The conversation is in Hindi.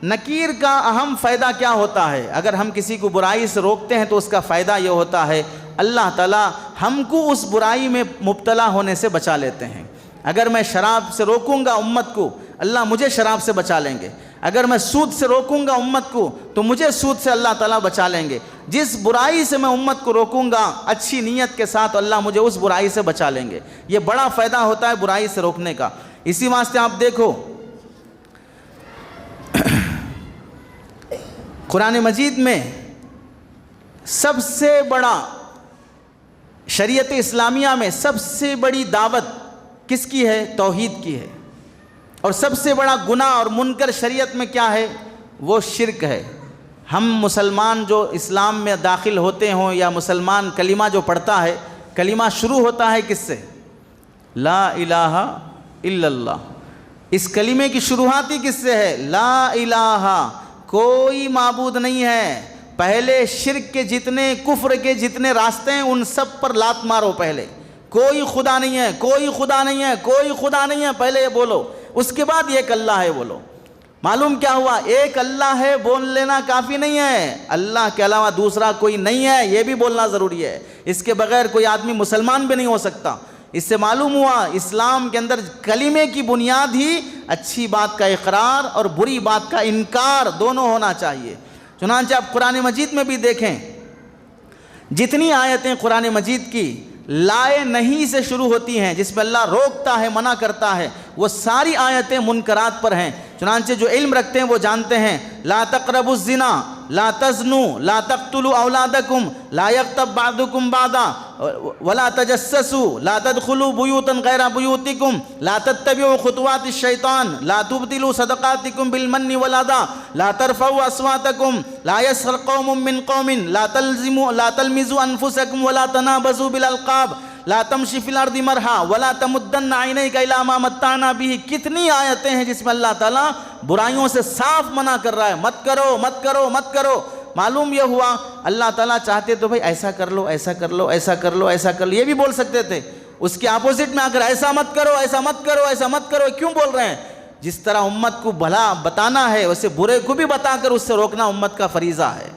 नकीर का अहम फ़ायदा क्या होता है? अगर हम किसी को बुराई से रोकते हैं तो उसका फ़ायदा ये होता है अल्लाह ताला हमको उस बुराई में मुब्तला होने से बचा लेते हैं। अगर मैं शराब से रोकूंगा उम्मत को, अल्लाह मुझे शराब से बचा लेंगे। अगर मैं सूद से रोकूंगा उम्मत को तो मुझे सूद से अल्लाह ताला बचा लेंगे। जिस बुराई से मैं उम्मत को रोकूंगा अच्छी नीयत के साथ, अल्लाह मुझे उस बुराई से बचा लेंगे। ये बड़ा फ़ायदा होता है बुराई से रोकने का। इसी वास्ते आप देखो कुरान मजीद में सबसे बड़ा, शरीयत इस्लामिया में सबसे बड़ी दावत किसकी है? तौहीद की है। और सबसे बड़ा गुनाह और मुनकर शरीयत में क्या है? वो शिर्क है। हम मुसलमान जो इस्लाम में दाखिल होते हों या मुसलमान कलिमा जो पढ़ता है, कलिमा शुरू होता है किससे? ला इलाहा इल्लल्लाह। इस कलिमे की शुरुआत ही किससे है? ला इलाहा, कोई माबूद नहीं है। पहले शिर्क के जितने, कुफ्र के जितने रास्ते हैं उन सब पर लात मारो। पहले कोई खुदा नहीं है, कोई खुदा नहीं है, कोई खुदा नहीं है, पहले ये बोलो। उसके बाद एक अल्लाह है बोलो। मालूम क्या हुआ? एक अल्लाह है बोल लेना काफ़ी नहीं है, अल्लाह के अलावा दूसरा कोई नहीं है ये भी बोलना ज़रूरी है। इसके बगैर कोई आदमी मुसलमान भी नहीं हो सकता। इससे मालूम हुआ इस्लाम के अंदर कलीमे की बुनियाद ही अच्छी बात का इकरार और बुरी बात का इनकार दोनों होना चाहिए। चुनांचे आप कुरान मजीद में भी देखें, जितनी आयतें कुरान मजीद की लाए नहीं से शुरू होती हैं, जिसमें अल्लाह रोकता है, मना करता है, वो सारी आयतें मुनकरात पर हैं। चुनांचे जो इल्म रखते हैं वो जानते हैं, ला तक़रबुज़ ज़िना, ला तज़्नू, ला तक़्तुलू औलादकुम, ला यग़्तब बअदुकुम बअदा, वला तजस्ससू, ला तदख़ुलू बुयूतन गैरा बुयूतिकुम, ला तत्तबिउ खुतवातिश शैतान, ला तुब्तिलू सदक़ातिकुम बिलमन्नि वल अज़ा, ला तरफ़ऊ अस्वातकुम, ला यस्ख़र क़ौमुम मिन क़ौमिन, ला तलमिज़ू अनफुसकुम वला तनाबज़ू बिल अलक़ाब, ला तमशी फिल अर्दि मरहा वला तमुद्दन्ना ऐनैका इला मा मत्ताना बिही। कितनी आयतें हैं जिसमें अल्लाह ताला बुराइयों से साफ मना कर रहा है, मत करो मत करो मत करो। मालूम यह हुआ अल्लाह ताला चाहते तो भाई ऐसा कर लो, ऐसा कर लो, ऐसा कर लो, ऐसा कर लो, ये भी बोल सकते थे। उसके अपोजिट में आकर ऐसा मत करो, ऐसा मत करो, ऐसा मत करो, क्यों बोल रहे हैं? जिस तरह उम्मत को भला बताना है वैसे बुरे को भी बताकर उससे रोकना उम्मत का फरीज़ा है।